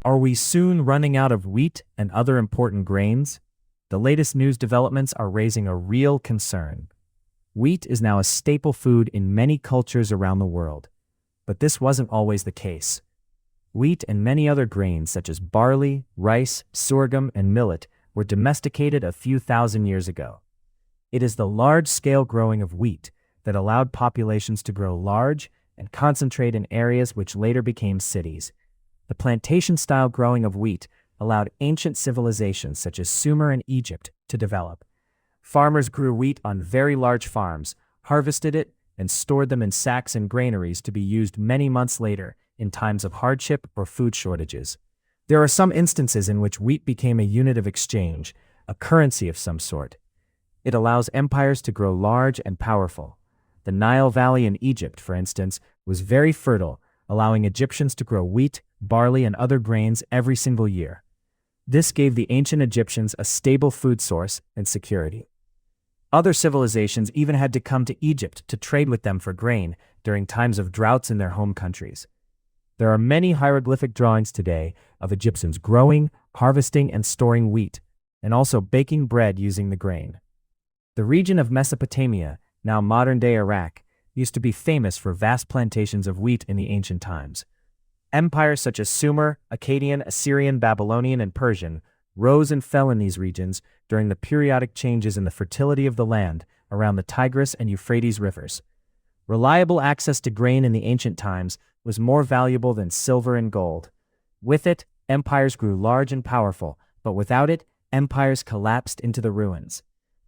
Are we soon running out of wheat and other important grains? The latest news developments are raising a real concern. Wheat is now a staple food in many cultures around the world. But this wasn't always the case. Wheat and many other grains such as barley, rice, sorghum, and millet were domesticated a few thousand years ago. It is the large-scale growing of wheat that allowed populations to grow large and concentrate in areas which later became cities. The plantation-style growing of wheat allowed ancient civilizations such as Sumer and Egypt to develop. Farmers grew wheat on very large farms, harvested it, and stored them in sacks and granaries to be used many months later in times of hardship or food shortages. There are some instances in which wheat became a unit of exchange, a currency of some sort. It allows empires to grow large and powerful. The Nile Valley in Egypt, for instance, was very fertile, allowing Egyptians to grow wheat, barley, and other grains every single year. This gave the ancient Egyptians a stable food source and security. Other civilizations even had to come to Egypt to trade with them for grain during times of droughts in their home countries. There are many hieroglyphic drawings today of Egyptians growing, harvesting, and storing wheat, and also baking bread using the grain. The region of Mesopotamia, now modern-day Iraq, used to be famous for vast plantations of wheat in the ancient times. Empires such as Sumer, Akkadian, Assyrian, Babylonian, and Persian rose and fell in these regions during the periodic changes in the fertility of the land around the Tigris and Euphrates rivers. Reliable access to grain in the ancient times was more valuable than silver and gold. With it, empires grew large and powerful, but without it, empires collapsed into the ruins.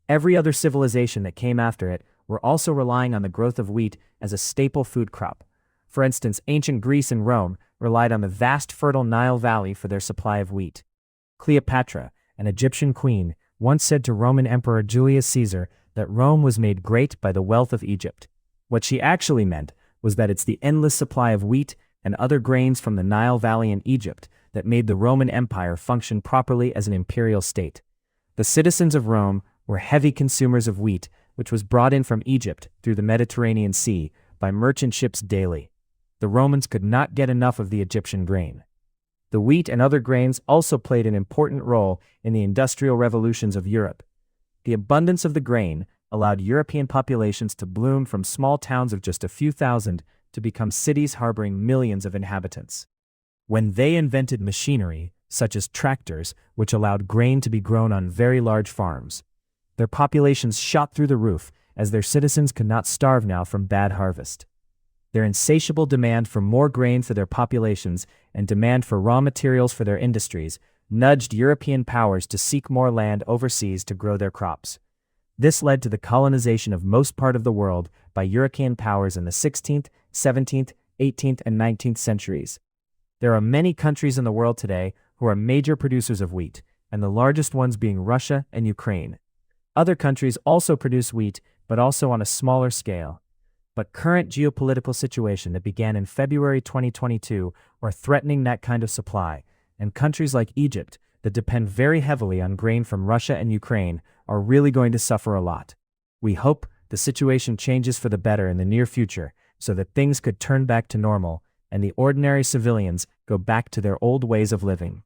Every other civilization that came after it were also relying on the growth of wheat as a staple food crop. For instance, ancient Greece and Rome relied on the vast fertile Nile Valley for their supply of wheat. Cleopatra, an Egyptian queen, once said to Roman Emperor Julius Caesar that Rome was made great by the wealth of Egypt. What she actually meant was that it's the endless supply of wheat and other grains from the Nile Valley in Egypt that made the Roman Empire function properly as an imperial state. The citizens of Rome were heavy consumers of wheat, which was brought in from Egypt through the Mediterranean Sea by merchant ships daily. The Romans could not get enough of the Egyptian grain. The wheat and other grains also played an important role in the industrial revolutions of Europe. The abundance of the grain allowed European populations to bloom from small towns of just a few thousand to become cities harboring millions of inhabitants. When they invented machinery, such as tractors, which allowed grain to be grown on very large farms, their populations shot through the roof as their citizens could not starve now from bad harvest. Their insatiable demand for more grain for their populations and demand for raw materials for their industries nudged European powers to seek more land overseas to grow their crops. This led to the colonization of most part of the world by European powers in the 16th, 17th, 18th, and 19th centuries. There are many countries in the world today who are major producers of wheat, and the largest ones being Russia and Ukraine. Other countries also produce wheat, but also on a smaller scale. But current geopolitical situation that began in February 2022 are threatening that kind of supply, and countries like Egypt that depend very heavily on grain from Russia and Ukraine are really going to suffer a lot. We hope the situation changes for the better in the near future so that things could turn back to normal and the ordinary civilians go back to their old ways of living.